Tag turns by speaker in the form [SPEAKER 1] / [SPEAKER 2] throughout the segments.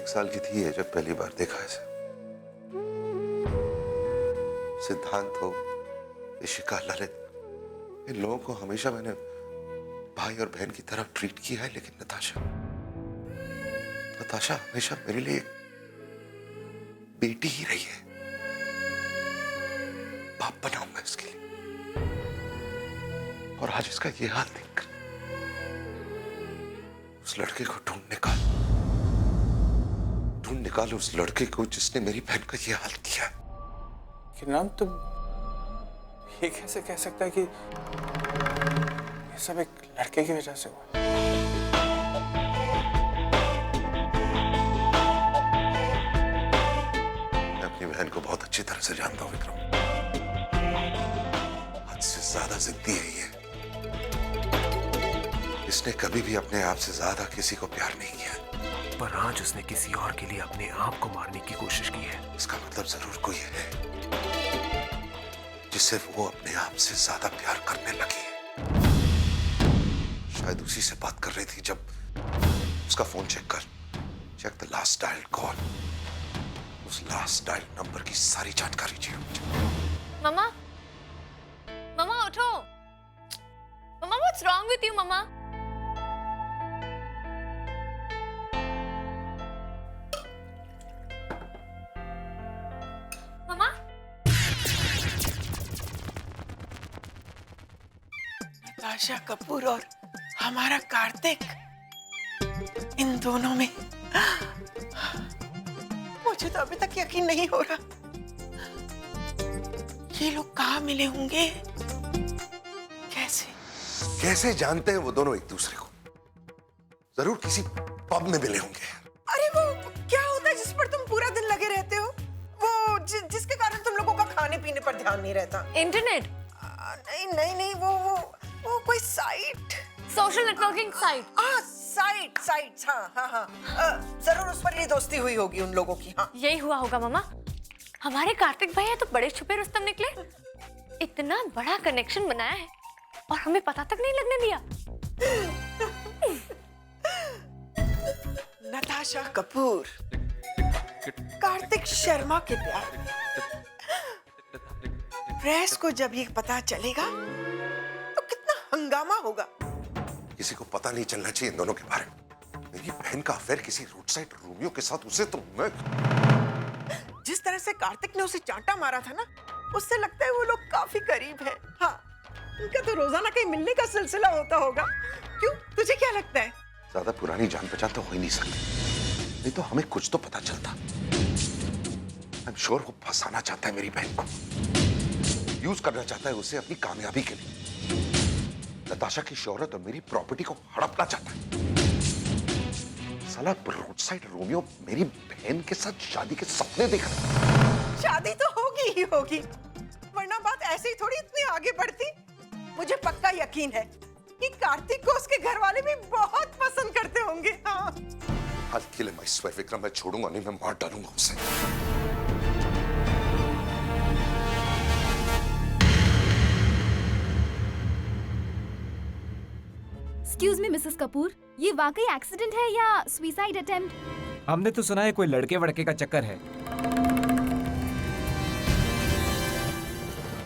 [SPEAKER 1] 1 साल की थी ये जब पहली बार देखा इसे। सिद्धांत हो, इशिका, ललित, इन लोगों को हमेशा मैंने भाई और बहन की तरह ट्रीट किया है, लेकिन नताशा हमेशा मेरे लिए एक बेटी ही रही है। बाप बनाऊंगा इसके लिए। और आज इसका ये हाल देखकर उस लड़के को ढूंढ निकाल उस लड़के को जिसने मेरी बहन का ये हाल किया।
[SPEAKER 2] किरण, तुम ये कैसे कह सकता है कि ये सब एक लड़के की वजह से हुआ?
[SPEAKER 1] मैं अपनी बहन को बहुत अच्छी तरह से जानता हूं विक्रम। हद से ज्यादा जिद्दी है ये। इसने कभी भी अपने आप से ज्यादा किसी को प्यार नहीं किया,
[SPEAKER 3] पर आज उसने किसी और के लिए अपने आप को मारने की कोशिश की है।
[SPEAKER 1] इसका मतलब जरूर कोई है जिससे वो अपने आप से ज्यादा प्यार करने लगी है। शायद उसी से बात कर रही थी जब उसका phone check the last dial call. उस लास्ट डायल नंबर की सारी जानकारी चाहिए मुझे।
[SPEAKER 4] मम्मा, मम्मा उठो। मम्मा, व्हाट्स रॉन्ग विथ यू मम्मा? मम्मा,
[SPEAKER 5] नताशा कपूर और हमारा कार्तिक, इन दोनों में मुझे तो अभी तक यकीन नहीं हो रहा। ये लोग कहाँ मिले होंगे?
[SPEAKER 1] कैसे जानते हैं वो दोनों एक दूसरे को? जरूर किसी पब में मिले होंगे।
[SPEAKER 5] अरे वो क्या होता है जिस पर तुम पूरा दिन लगे रहते हो? वो जिसके कारण तुम लोगों का खाने पीने पर ध्यान नहीं रहता।
[SPEAKER 4] इंटरनेट?
[SPEAKER 5] नहीं, वो कोई site,
[SPEAKER 4] social networking site.
[SPEAKER 5] Sites, हाँ। जरूर उस पर ये दोस्ती हुई होगी उन लोगों की। हाँ,
[SPEAKER 4] यही हुआ होगा मम्मा। हमारे कार्तिक भैया तो बड़े छुपे रुस्तम निकले। इतना बड़ा कनेक्शन बनाया है और हमें पता तक नहीं लगने दिया।
[SPEAKER 5] नताशा कपूर कार्तिक शर्मा के प्यार। प्रेस को जब ये पता चलेगा तो कितना हंगामा होगा।
[SPEAKER 1] किसी को पता नहीं चलना चाहिए इन दोनों के बारे में। मेरी बहन का अफेयर किसी रोड साइड रोमियो के साथ, उसे तो मैं...
[SPEAKER 5] जिस तरह से कार्तिक ने उसे चांटा मारा था ना, उससे लगता है वो लोग काफी करीब हैं। हाँ, उनका तो रोजाना कहीं मिलने का सिलसिला होता होगा। क्यों, तुझे क्या लगता है?
[SPEAKER 1] ज्यादा पुरानी जान पहचान तो हो ही नहीं सकती, नहीं तो हमें कुछ तो पता चलता। आई एम श्योर वो फंसाना चाहता है मेरी बहन को, यूज करना चाहता है उसे अपनी कामयाबी के लिए। नताशा की शोहरत और मेरी प्रॉपर्टी को हड़पना चाहता है। साला रोड साइड रोमियो मेरी बहन के साथ शादी के सपने देख रहा है।
[SPEAKER 5] शादी तो होगी ही होगी, वरना बात ऐसे ही थोड़ी इतनी आगे बढ़ती। मुझे पक्का यकीन है कि कार्तिक को उसके घर वाले भी बहुत पसंद करते होंगे। हाँ,
[SPEAKER 1] हाल के लिए मैं स्वेर विक्रम, मैं छोड़ूंगा नहीं, मैं मार डालूंगा उसे।
[SPEAKER 6] एक्सक्यूज मी मिसेस कपूर, ये वाकई एक्सीडेंट है या सुसाइड अटेम्प्ट?
[SPEAKER 3] हमने तो सुना है कोई लड़के वड़के का चक्कर है।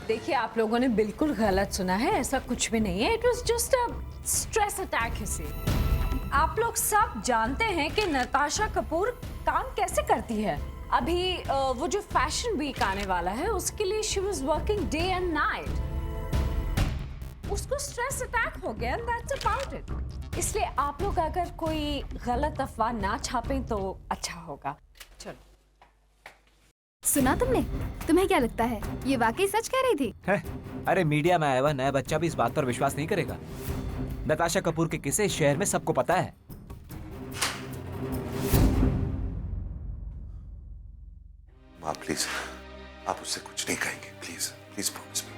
[SPEAKER 7] देखिए, आप लोगों ने बिल्कुल गलत सुना है, ऐसा कुछ भी नहीं है। It was just a stress attack. इसे आप लोग सब जानते हैं कि नताशा कपूर काम कैसे करती है। अभी वो जो फैशन वीक आने वाला है उसके लिए she was working day and night. उसको स्ट्रेस अटैक हो गया, दैट्स अबाउट इट। इसलिए आप लोग अगर कोई गलत अफवाह ना छापें तो अच्छा होगा। चलो।
[SPEAKER 6] सुना तुमने? तुम्हें क्या लगता है ये वाकई सच कह रही थी?
[SPEAKER 3] अरे मीडिया में आया हुआ नया बच्चा भी इस बात पर विश्वास नहीं करेगा। नताशा कपूर के किस्से शहर में सबको पता है।
[SPEAKER 1] माँ प्लीज, आप उससे कुछ नहीं कहेंगे, प्लीज प्लीज प्रॉमिस मी।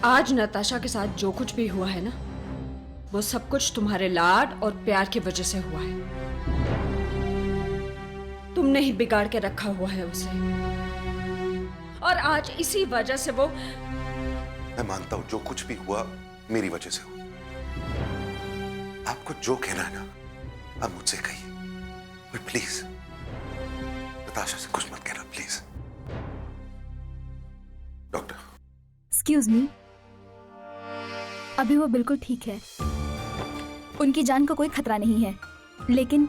[SPEAKER 7] आज नताशा के साथ जो कुछ भी हुआ है ना, वो सब कुछ तुम्हारे लाड और प्यार की वजह से हुआ है। तुमने ही बिगाड़ के रखा हुआ है उसे, और आज इसी वजह से वो।
[SPEAKER 1] मैं मानता हूं जो कुछ भी हुआ मेरी वजह से हुआ। आपको जो कहना है ना आप मुझसे कहिए, पर प्लीज नताशा से कुछ मत कहना प्लीज। डॉक्टर।
[SPEAKER 6] एक्सक्यूज मी, अभी वो बिल्कुल ठीक है, उनकी जान को कोई खतरा नहीं है, लेकिन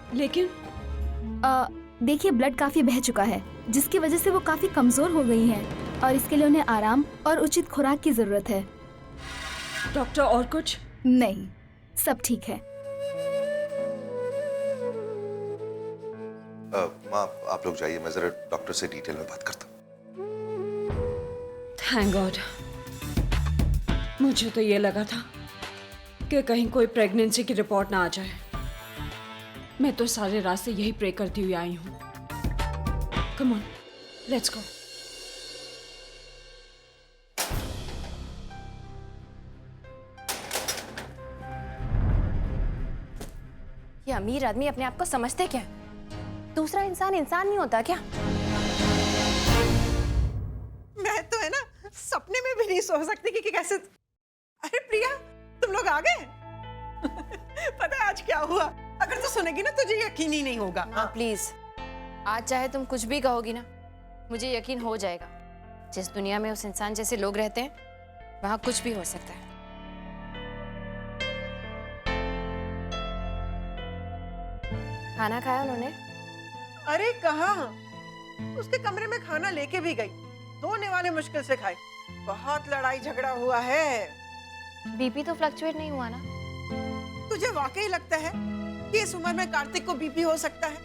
[SPEAKER 6] देखिए ब्लड काफी बह चुका है, जिसकी वजह से वो काफी कमजोर हो गई हैं और इसके लिए उन्हें आराम और उचित खुराक की जरूरत है।
[SPEAKER 7] डॉक्टर और कुछ?
[SPEAKER 6] नहीं, सब ठीक है।
[SPEAKER 1] माँ आप लोग जाइए, मैं जरा डॉक्टर से डिटेल में बात करता हूँ।
[SPEAKER 7] Thank God. मुझे तो ये लगा था कि कहीं कोई प्रेगनेंसी की रिपोर्ट ना आ जाए। मैं तो सारे रास्ते यही प्रे करती हुई आई हूँ। Come on, let's go.
[SPEAKER 4] ये अमीर आदमी अपने आप को समझते क्या? दूसरा इंसान इंसान नहीं होता क्या?
[SPEAKER 5] मैं तो है ना सपने में भी नहीं सोच सकती कि कैसे। अरे प्रिया, तुम लोग आ गए? पता है आज क्या हुआ? अगर तू सुनेगी ना तुझे यकीन ही नहीं होगा।
[SPEAKER 4] हाँ प्लीज, आज चाहे तुम कुछ भी कहोगी ना, मुझे यकीन हो जाएगा। जिस दुनिया में उस इंसान जैसे लोग रहते हैं वहां कुछ भी हो सकता है। खाना खाया उन्होंने?
[SPEAKER 5] अरे कहाँ, उसके कमरे में खाना लेके भी गई, धोने वाले मुश्किल से खाए। बहुत लड़ाई झगड़ा हुआ है।
[SPEAKER 4] बीपी तो फ्लक्चुएट नहीं हुआ ना?
[SPEAKER 5] तुझे वाकई लगता है कि इस उम्र में कार्तिक को बीपी हो सकता है?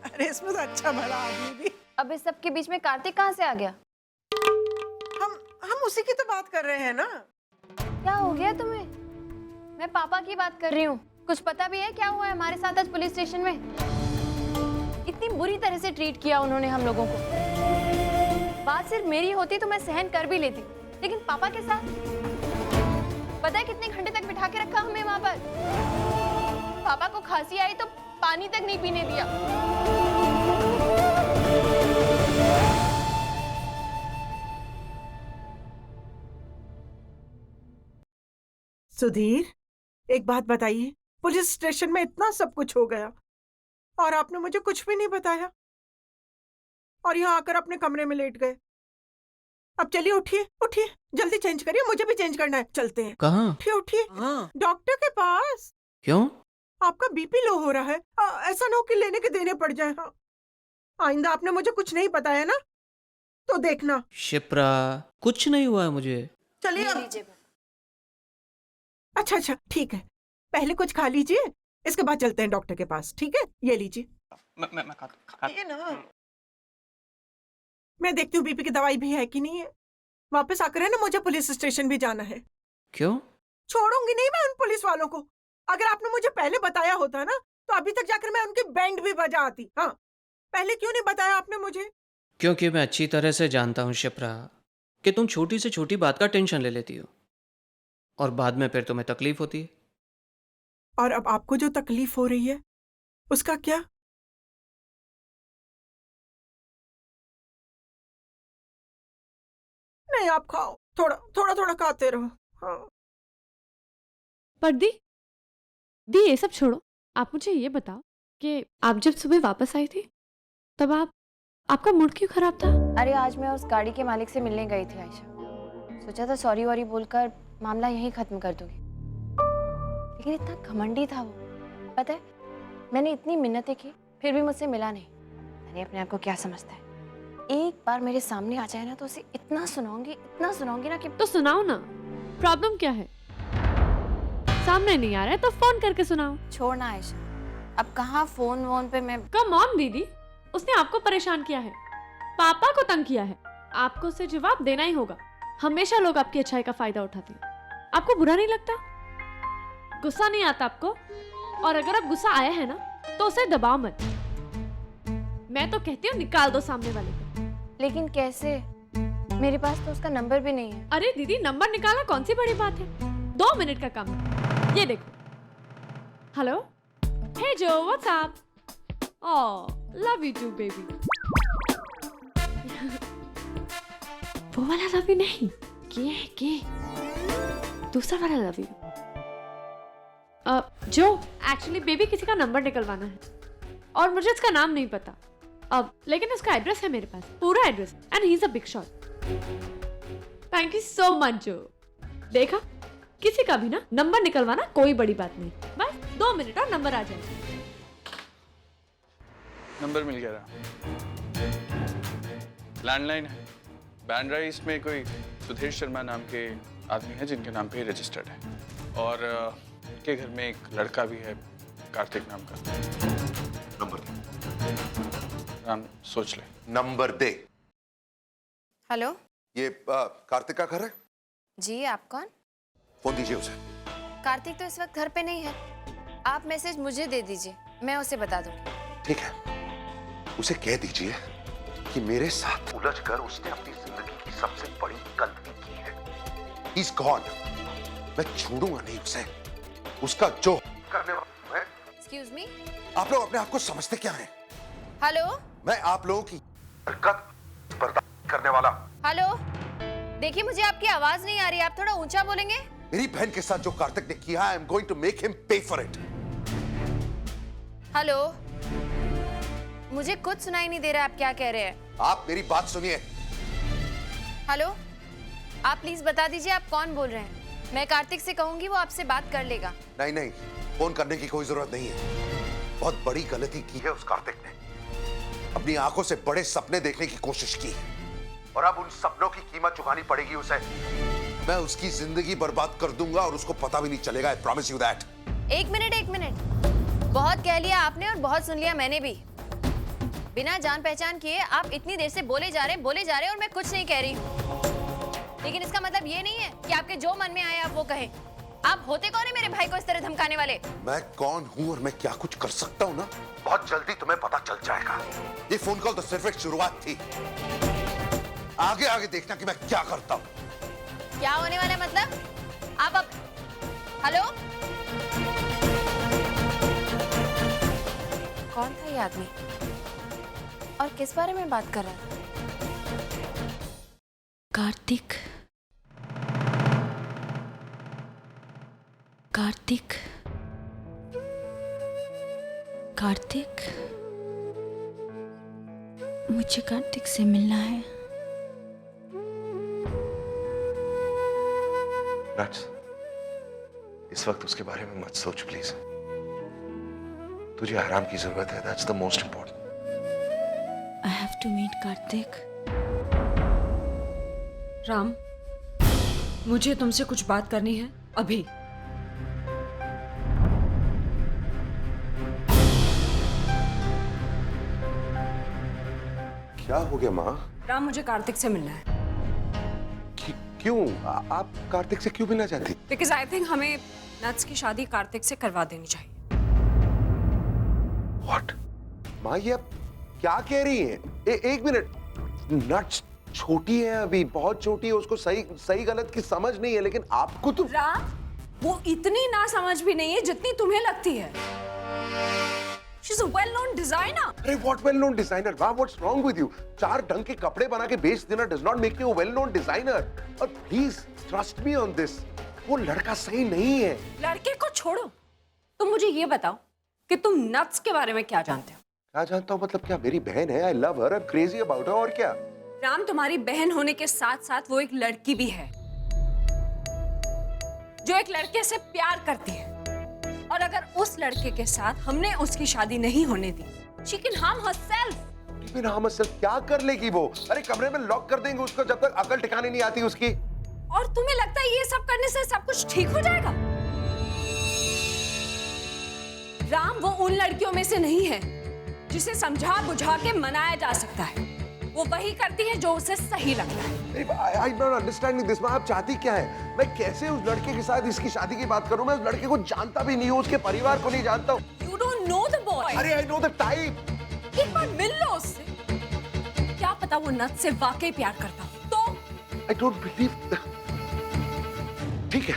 [SPEAKER 5] अरे इसमें तो अच्छा भला आदमी भी।
[SPEAKER 4] अब इस सब के बीच में कार्तिक कहाँ से आ गया?
[SPEAKER 5] हम उसी की तो बात कर रहे हैं ना।
[SPEAKER 4] क्या हो गया तुम्हें? मैं पापा की बात कर रही हूँ। कुछ पता भी है क्या हुआ है हमारे साथ आज पुलिस स्टेशन में? इतनी बुरी तरह से ट्रीट किया उन्होंने हम लोगों को। बात सिर्फ मेरी होती तो मैं सहन कर भी लेती, लेकिन पापा के साथ पता है कितने घंटे तक बिठा के रखा हमें वहां पर। पापा को खांसी आई तो पानी तक नहीं पीने दिया।
[SPEAKER 5] सुधीर, एक बात बताइए, पुलिस स्टेशन में इतना सब कुछ हो गया और आपने मुझे कुछ भी नहीं बताया, और यहाँ आकर अपने कमरे में लेट गए। अब चलिए उठिए उठिए, जल्दी चेंज करिए, मुझे भी चेंज करना है। चलते हैं।
[SPEAKER 8] कहाँ?
[SPEAKER 5] उठिए उठिए, डॉक्टर के पास।
[SPEAKER 8] क्यों?
[SPEAKER 5] आपका बीपी लो हो रहा है, ऐसा ना हो कि लेने के देने पड़ जाए। हाँ, आइंदा आपने मुझे कुछ नहीं बताया ना तो देखना।
[SPEAKER 8] शिप्रा, कुछ नहीं हुआ है मुझे।
[SPEAKER 5] चलिए अब। अच्छा ठीक है, पहले कुछ खा लीजिए, इसके बाद चलते हैं डॉक्टर के पास। ठीक है, ये लीजिए।
[SPEAKER 2] मैं खा
[SPEAKER 5] ये ना, मैं देखती हूँ बीपी की दवाई भी है कि नहीं है। वापस आकर है ना, मुझे पुलिस स्टेशन भी जाना है।
[SPEAKER 8] क्यों?
[SPEAKER 5] छोड़ूंगी नहीं मैं उन पुलिस वालों को। अगर आपने मुझे पहले बताया होता ना तो अभी तक जाकर मैं उनकी बैंड भी बजा आती। हाँ, पहले क्यों नहीं बताया आपने मुझे?
[SPEAKER 8] क्योंकि मैं अच्छी तरह से जानता हूँ शिप्रा कि तुम छोटी से छोटी बात का टेंशन ले लेती हो और बाद में फिर तुम्हें तकलीफ होती है।
[SPEAKER 5] और अब आपको जो तकलीफ हो रही है उसका क्या? नहीं, आप खाओ, थोड़ा खाते रहो। हाँ।
[SPEAKER 9] पर दी ये सब छोड़ो, आप मुझे ये बताओ कि आप जब सुबह वापस आई थी तब आपका मूड क्यों खराब था?
[SPEAKER 4] अरे आज मैं उस गाड़ी के मालिक से मिलने गई थी आयशा। सोचा था सॉरी वॉरी बोलकर मामला यहीं खत्म कर दूंगी, लेकिन इतना घमंडी था वो। पता है, मैंने इतनी मिन्नतें की फिर भी मुझसे मिला नहीं। मैंने अपने आप को क्या समझता है, एक बार मेरे सामने आ जाए ना तो उसे इतना सुनाऊंगी ना कि।
[SPEAKER 9] तो सुनाओ ना, प्रॉब्लम क्या है? सामने नहीं आ रहा है तो फोन करके सुनाओ।
[SPEAKER 4] छोड़ना आयशा, अब कहाँ फोन वोन पे मैं।
[SPEAKER 9] कम ऑन दीदी, उसने आपको परेशान किया है, पापा को तंग किया है, आपको उसे जवाब देना ही होगा। हमेशा लोग आपकी अच्छाई का फायदा उठाते हैं। आपको बुरा नहीं लगता? गुस्सा नहीं आता आपको? और अगर अब गुस्सा आया है ना तो उसे दबाओ मत। मैं तो कहती हूँ निकाल दो सामने वाले को।
[SPEAKER 4] लेकिन कैसे? मेरे पास तो उसका नंबर भी नहीं है।
[SPEAKER 9] अरे दीदी, नंबर निकाला कौन सी बड़ी बात है, 2 मिनट का काम है। ये देखो। Hello, hey Joe, what's up? Oh, love you too baby. वो वाला लव यू नहीं, के दूसरा वाला लव यू। जो एक्चुअली बेबी किसी का नंबर निकलवाना है और मुझे इसका नाम नहीं पता अब, लेकिन उसका एड्रेस है मेरे पास, पूरा address, and he is a big shot. Thank you so much जो। देखा, किसी का भी ना नंबर निकलवाना कोई बड़ी बात नहीं, बस 2 मिनट और नंबर आ जाए।
[SPEAKER 2] नंबर मिल गया रहा। लैंडलाइन है, बैंड्रा ईस्ट में कोई सुधीर शर्मा नाम के आदमी है जिनके नाम पे रजिस्टर्ड है, और के घर में एक लड़का भी है कार्तिक नाम का।
[SPEAKER 1] नंबर दे।
[SPEAKER 2] नाम सोच ले।
[SPEAKER 1] नंबर दे।
[SPEAKER 4] हेलो,
[SPEAKER 1] ये कार्तिक का घर है?
[SPEAKER 4] जी, आप कौन?
[SPEAKER 1] फोन दीजिए उसे।
[SPEAKER 4] कार्तिक तो इस वक्त घर पे नहीं है, आप मैसेज मुझे दे दीजिए, मैं उसे बता दूंगी।
[SPEAKER 1] ठीक है, उसे कह दीजिए कि मेरे साथ उलझकर उसने अपनी जिंदगी की सबसे बड़ी गलती की है। He's gone। मैं छोड़ूंगा नहीं उसे, उसका जो करने वाला है।
[SPEAKER 4] एक्सक्यूज मी,
[SPEAKER 1] आप लोग अपने आप को समझते क्या हैं?
[SPEAKER 4] हेलो,
[SPEAKER 1] मैं आप लोगों की हरकत बर्दाश्त करने वाला।
[SPEAKER 4] हेलो, देखिए मुझे आपकी आवाज नहीं आ रही, आप थोड़ा ऊंचा बोलेंगे?
[SPEAKER 1] मेरी बहन के साथ जो कार्तिक ने किया, I am going to make him pay for it.
[SPEAKER 4] Hello, मुझे कुछ सुनाई नहीं दे रहा, आप क्या कह रहे हैं?
[SPEAKER 1] आप मेरी बात सुनिए।
[SPEAKER 4] हेलो, आप प्लीज बता दीजिए आप कौन बोल रहे हैं, मैं कार्तिक से कहूंगी, वो आपसे बात कर लेगा।
[SPEAKER 1] नहीं नहीं, फोन करने की कोई जरूरत नहीं है। बहुत बड़ी गलती की है उस कार्तिक ने, अपनी आंखों से बड़े सपने देखने की कोशिश की और अब उन सपनों की कीमत चुकानी पड़ेगी उसे। मैं उसकी जिंदगी बर्बाद कर दूंगा और उसको पता भी नहीं चलेगा, आई प्रॉमिस यू दैट।
[SPEAKER 4] एक मिनट, बहुत कह लिया आपने और बहुत सुन लिया मैंने भी। बिना जान पहचान किए आप इतनी देर से बोले जा रहे और मैं कुछ नहीं कह रही हूँ, लेकिन इसका मतलब ये नहीं है कि आपके जो मन में आए आप वो कहें। आप होते कौन है मेरे भाई को इस तरह धमकाने वाले?
[SPEAKER 1] मैं कौन हूँ और मैं क्या कुछ कर सकता हूँ ना, बहुत जल्दी तुम्हें पता चल जाएगा। ये फोन कॉल तो सिर्फ एक शुरुआत थी, आगे आगे देखना कि मैं क्या करता हूँ।
[SPEAKER 4] क्या होने वाला है मतलब? आप अब हेलो, कौन था ये आदमी और किस बारे में बात कर रहा है?
[SPEAKER 6] कार्तिक, कार्तिक, कार्तिक, मुझे कार्तिक से मिलना है।
[SPEAKER 1] नट्स, इस वक्त उसके बारे में मत सोच प्लीज। तुझे आराम की जरूरत है, that's the most important.
[SPEAKER 6] I have to meet Kartik.
[SPEAKER 7] Ram, मुझे तुमसे कुछ बात करनी है अभी।
[SPEAKER 1] क्या हो गया माँ?
[SPEAKER 7] राम, मुझे कार्तिक से मिलना है।
[SPEAKER 1] क्यों? आप कार्तिक से क्यों मिलना चाहती?
[SPEAKER 7] बिकॉज आई थिंक हमें नट्स की शादी कार्तिक से करवा देनी चाहिए।
[SPEAKER 1] What? माँ ये आप क्या कह रही हैं? एक मिनट, नट्स छोटी है अभी, बहुत छोटी है, उसको सही गलत की समझ नहीं है, लेकिन आपको तो।
[SPEAKER 7] राम, वो इतनी ना समझ भी नहीं है जितनी तुम्हें लगती है। She's a well-known designer.
[SPEAKER 1] अरे what well-known designer? वाह, what's wrong with you? 4 ढंग के कपड़े बना के बेच देना does not make you a well-known designer. और please trust me on this. वो लड़का सही नहीं है।
[SPEAKER 7] लड़के को छोड़ो, तुम मुझे ये बताओ कि तुम नट्स के बारे में क्या जानते हो?
[SPEAKER 1] क्या जानता हूँ मतलब? क्या मेरी बहन है, I love her, I'm crazy about her, और क्या?
[SPEAKER 7] राम, तुम्हारी बहन होने के साथ साथ वो एक लड़की भी है जो एक लड़के से प्यार करती है, और अगर उस लड़के के साथ हमने उसकी शादी नहीं होने दी, she can harm herself.
[SPEAKER 1] लेकिन हम सिर्फ क्या कर लेगी वो? अरे कमरे में लॉक कर देंगे उसको जब तक अकल ठिकाने नहीं आती उसकी।
[SPEAKER 7] और तुम्हें लगता है ये सब करने से सब कुछ ठीक हो जाएगा? राम, वो उन लड़कियों में से नहीं है जिसे समझा बुझा के मनाया जा सकता है। वो वही करती है जो उसे सही लगता है।
[SPEAKER 1] I don't understand this. आप चाहती क्या है? मैं कैसे उस लड़के के साथ इसकी शादी की बात करूं? मैं उस लड़के को जानता भी नहीं हूँ, उसके परिवार को नहीं जानता हूँ।
[SPEAKER 7] You don't know the boy.
[SPEAKER 1] अरे I know the type.
[SPEAKER 7] एक बार मिल लो उससे, क्या पता वो नट से वाकई प्यार करता हो। तो
[SPEAKER 1] आई डोंट बिलीव। ठीक है,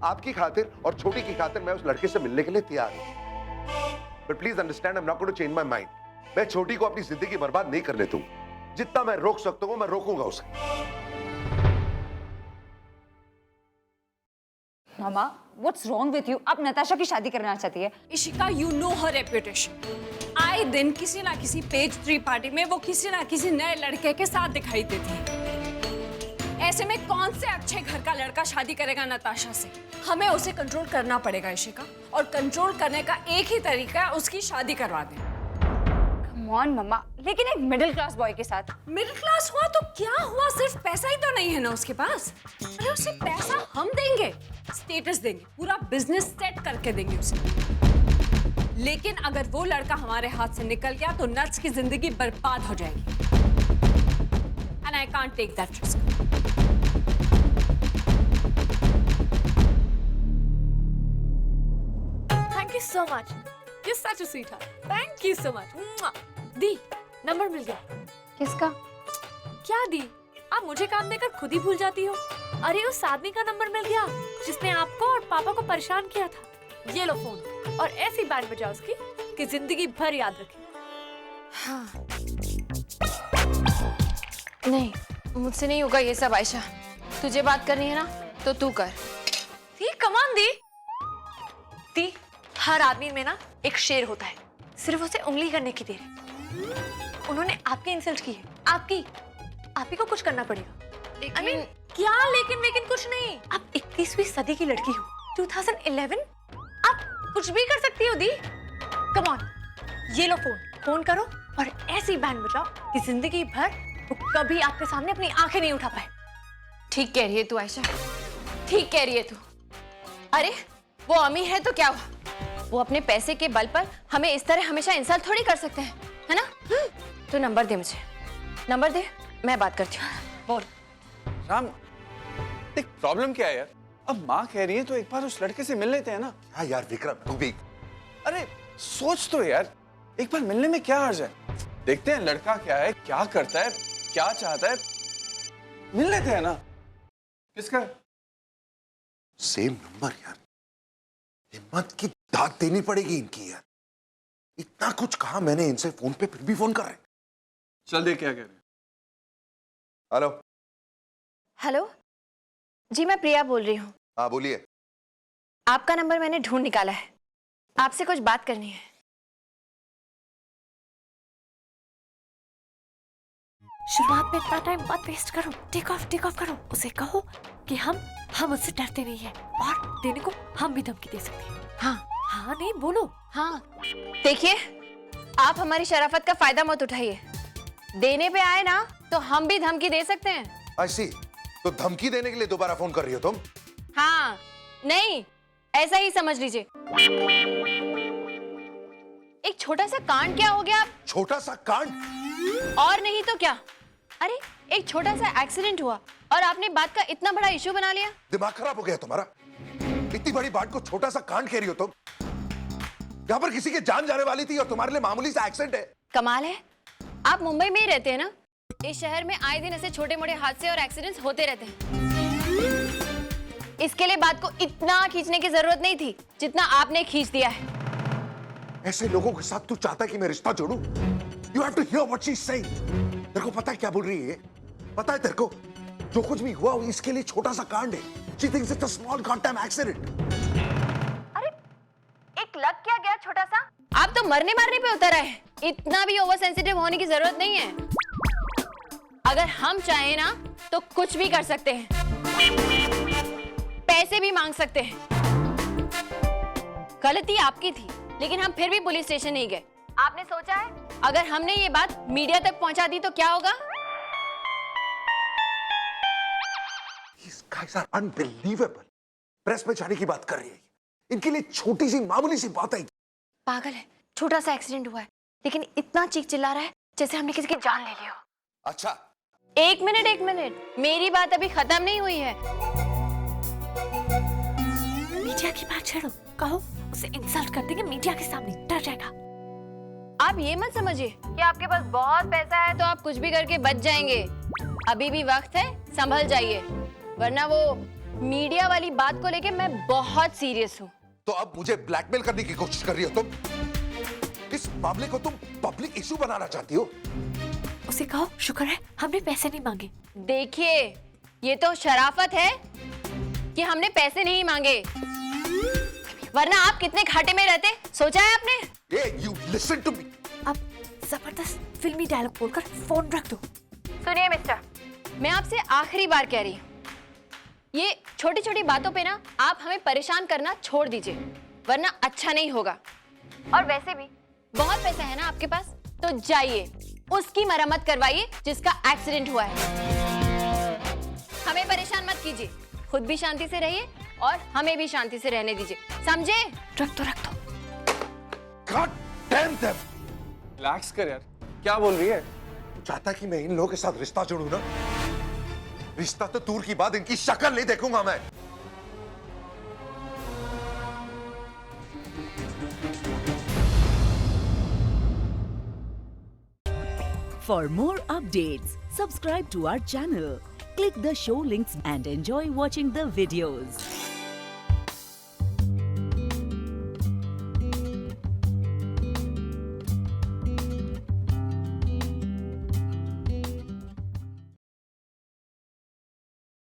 [SPEAKER 1] आपकी खातिर और छोटी की खातिर मैं उस लड़के से मिलने के लिए तैयार हूं, but please understand I am not going to change my mind. मैं छोटी को अपनी जिंदगी बर्बाद नहीं करने दूंगा। जितना मैं रोक सकता हूं मैं रोकूंगा उसे।
[SPEAKER 10] मामा, व्हाट्स रॉन्ग विथ यू? आप नताशा की शादी करना चाहती है?
[SPEAKER 7] Ishika, you know her reputation. आए दिन किसी ना किसी पेज 3 पार्टी में वो किसी ना किसी नए लड़के के साथ दिखाई देती है। ऐसे में कौन से अच्छे घर का लड़का शादी करेगा नताशा से? हमें उसे कंट्रोल करना पड़ेगा इशिका, और कंट्रोल करने का एक ही तरीका है उसकी शादी करवा दें।
[SPEAKER 10] कम ऑन मम्मा, लेकिन एक मिडिल क्लास बॉय के साथ।
[SPEAKER 7] मिडिल क्लास हुआ तो क्या हुआ, सिर्फ पैसा ही तो नहीं है ना उसके पास। अरे उसे पैसा हम देंगे, स्टेटस देंगे, पूरा बिजनेस सेट करके देंगे उसे। लेकिन अगर वो लड़का हमारे हाथ से निकल गया तो नट्स की जिंदगी बर्बाद हो जाएगी। And I can't take that risk.
[SPEAKER 9] Thank you so much, you such a sweetheart, thank you so much. दी, नंबर मिल गया।
[SPEAKER 4] किसका?
[SPEAKER 9] क्या दी, आप मुझे काम देकर खुद ही भूल जाती हो। अरे उस आदमी का नंबर मिल गया जिसने आपको और पापा को परेशान किया था। ये लो फोन, और ऐसी बैंड बजाओ उसकी कि जिंदगी भर याद रखे।
[SPEAKER 4] हाँ। नहीं, मुझसे नहीं होगा ये सब आयशा। तुझे बात करनी है ना तो तू कर।
[SPEAKER 9] दी, कमान दी। दी, हर आदमी में ना एक शेर होता है, सिर्फ उसे उंगली करने की देर है। उन्होंने आपकी इंसल्ट की है, आप ही को कुछ करना पड़ेगा। I mean, क्या लेकिन कुछ नहीं। आप 21वीं सदी की लड़की हो, 2011, आप कुछ भी कर सकती हो दी। कम ऑन, ये लो फोन करो और ऐसी बैंड बजाओ कि जिंदगी भर वो कभी आपके सामने अपनी आंखें नहीं उठा पाए।
[SPEAKER 4] ठीक कह रही है तू आयशा, ठीक कह रही है तू। अरे वो अमीर है तो क्या हुआ, वो अपने पैसे के बल पर हमें इस तरह हमेशा इंसल्ट थोड़ी कर सकते हैं, है ना? तो नंबर दे, मुझे नंबर दे, मैं बात करती हूँ। बोल।
[SPEAKER 2] राम, देख प्रॉब्लम क्या है यार? अब माँ कह रही है तो एक बार उस लड़के से मिल लेते हैं ना।
[SPEAKER 1] हाँ यार विक्रम, तू भी।
[SPEAKER 2] अरे सोच तो यार, एक बार मिलने में क्या हर्ज है? देखते हैं लड़का क्या है, क्या करता है, क्या चाहता है, मिल लेते हैं ना। किसका?
[SPEAKER 1] सेम नंबर यार। हिम्मत की दाद देनी पड़ेगी इनकी यार। इतना कुछ कहा मैंने इनसे फोन पे, फिर भी फोन कर रहे हैं।
[SPEAKER 2] चल देख क्या कह रहे हैं।
[SPEAKER 1] हेलो।
[SPEAKER 4] हेलो जी, मैं प्रिया बोल रही हूँ।
[SPEAKER 1] हाँ बोलिए।
[SPEAKER 4] आपका नंबर मैंने ढूंढ निकाला है, आपसे कुछ बात करनी है।
[SPEAKER 9] शुरुआत में इतना टाइम मत वेस्ट करो, टेक ऑफ करो। उसे कहो कि हम उससे डरते नहीं हैं और देने को हम भी धमकी दे सकते हैं। हाँ नहीं बोलो।
[SPEAKER 4] हाँ देखिए, आप हमारी शराफत का फायदा मत उठाइए। देने पे आए ना तो हम भी धमकी दे सकते हैं।
[SPEAKER 1] ऐसी तो धमकी देने के लिए दोबारा फोन कर रही हो तुम?
[SPEAKER 4] हाँ नहीं, ऐसा ही समझ लीजिए। एक छोटा सा कांड क्या हो गया?
[SPEAKER 1] छोटा सा कांड?
[SPEAKER 4] और नहीं तो क्या। अरे एक छोटा सा एक्सीडेंट हुआ और आपने बात का इतना बड़ा इशू बना लिया।
[SPEAKER 1] दिमाग खराब हो गया तुम्हारा? इतनी बड़ी बात को छोटा सा कांड कह रही हो तुम? यहाँ पर किसी की जान जाने वाली थी और तुम्हारे लिए मामूली सा एक्सीडेंट है।
[SPEAKER 4] कमाल है, आप मुंबई में ही रहते हैं ना? इस शहर में आए दिन ऐसे छोटे मोटे हादसे और एक्सीडेंट्स होते रहते हैं। इसके लिए बात को इतना खींचने की जरूरत नहीं थी जितना आपने खींच दिया है।
[SPEAKER 1] ऐसे लोगों के साथ तू चाहता है कि मैं रिश्ता जोड़ूं? You have to hear what she's saying. तेरे को पता है क्या बोल रही है? पता है तेरे को? जो कुछ भी हुआ इसके लिए छोटा सा कांड है। She thinks it's a small goddamn accident.
[SPEAKER 4] अरे एक लग क्या गया छोटा सा? आप तो मरने मारने पे उतर आए। इतना भी ओवर सेंसिटिव होने की जरूरत नहीं है। अगर हम चाहें ना तो कुछ भी कर सकते हैं, पैसे भी मांग सकते हैं। गलती आपकी थी, लेकिन हम फिर भी पुलिस स्टेशन नहीं गए। आपने सोचा है अगर हमने ये बात मीडिया तक पहुंचा दी तो क्या होगा?
[SPEAKER 1] These guys are unbelievable. Press में जाने की बात कर रही है। इनके लिए छोटी सी मामूली सी बात है।
[SPEAKER 4] पागल है, छोटा सा एक्सीडेंट हुआ है लेकिन इतना चीख चिल्ला रहा है जैसे हमने किसी की जान ले ली हो।
[SPEAKER 1] अच्छा
[SPEAKER 4] एक मिनट, मेरी बात अभी खत्म नहीं हुई है।
[SPEAKER 9] मीडिया की बात छोड़ो, कहो उसे इंसल्ट कर देंगे मीडिया के सामने, डर जाएगा।
[SPEAKER 4] आप ये मत समझिए कि आपके पास बहुत पैसा है तो आप कुछ भी करके बच जाएंगे। अभी भी वक्त है, संभल जाइए, वरना वो मीडिया वाली बात को लेके मैं बहुत सीरियस हूँ।
[SPEAKER 1] तो अब मुझे ब्लैकमेल करने की कोशिश कर रही हो तुम? इस मामले को तुम पब्लिक इशू बनाना चाहती हो?
[SPEAKER 9] उसे कहो शुक्र है हमने पैसे नहीं मांगे।
[SPEAKER 4] देखिए, ये तो शराफत है कि हमने पैसे नहीं मांगे, वरना आप कितने घाटे में रहते, सोचा है आपने?
[SPEAKER 1] Hey, you listen to me.
[SPEAKER 9] अब जबरदस्त फिल्मी डायलॉग बोलकर फोन रख दो।
[SPEAKER 4] सुनिए मिस्टर, मैं आपसे आखिरी बार कह रही हूँ, ये छोटी छोटी बातों पे ना आप हमें परेशान करना छोड़ दीजिए, वरना अच्छा नहीं होगा। और वैसे भी बहुत पैसा है ना आपके पास, तो जाइए उसकी मरम्मत करवाइए जिसका एक्सीडेंट हुआ है। हमें परेशान मत कीजिए, खुद भी शांति से रहिए और हमें भी शांति से रहने दीजिए, समझे?
[SPEAKER 9] रख दो।
[SPEAKER 1] God damn them.
[SPEAKER 2] रिलैक्स कर यार, क्या बोल रही है?
[SPEAKER 1] तू चाहता कि मैं इन लोगों के साथ रिश्ता जोड़ूं ना? रिश्ता तो दूर की बात, इनकी शक्ल नहीं देखूंगा मैं।
[SPEAKER 11] For more updates, subscribe to our channel, click the show links and enjoy watching the videos.